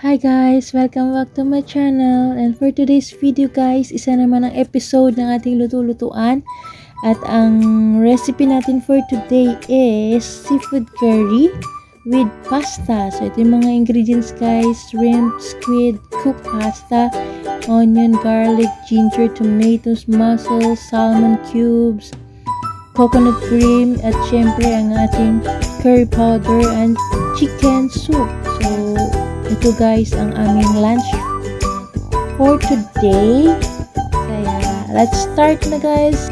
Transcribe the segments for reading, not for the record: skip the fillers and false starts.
Hi guys! Welcome back to my channel. And for today's video guys, isa naman ang episode ng ating luto-lutuan. At ang recipe natin for today is seafood curry with pasta. So ito yung mga ingredients guys: shrimp, squid, cooked pasta, onion, garlic, ginger, tomatoes, mussels, salmon cubes, coconut cream, at syempre ang ating curry powder and chicken soup. So ito guys ang aming lunch for today. Kaya let's start na guys.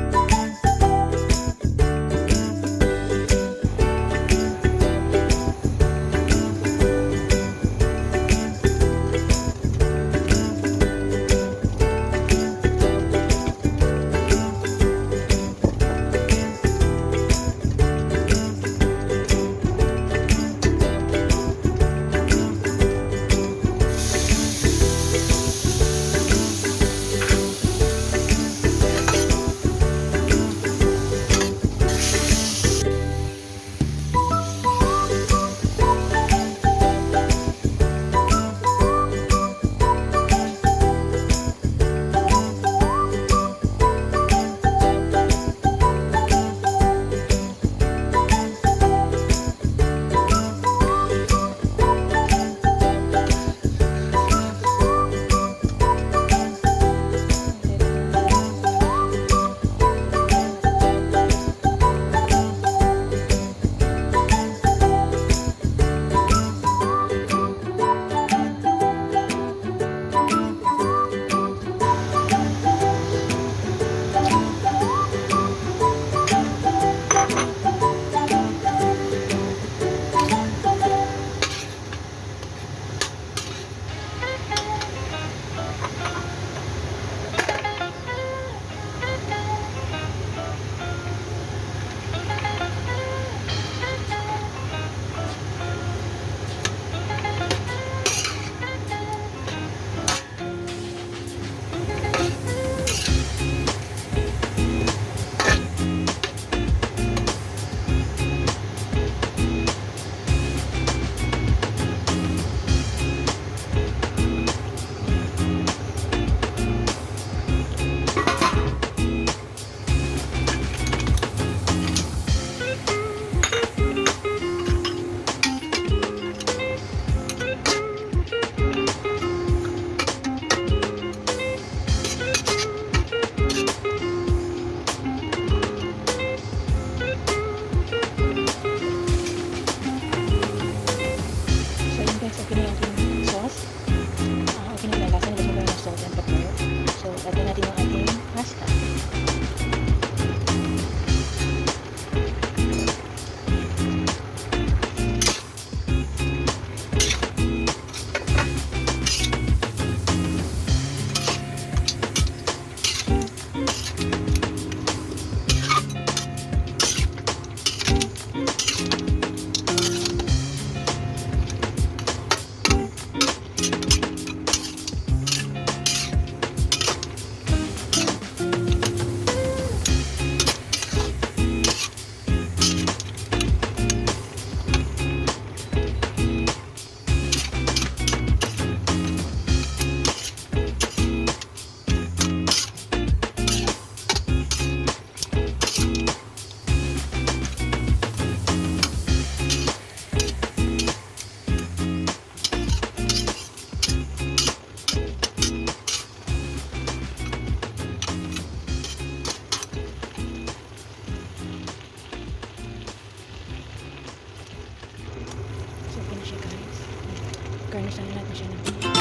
Garnish na natin siya ng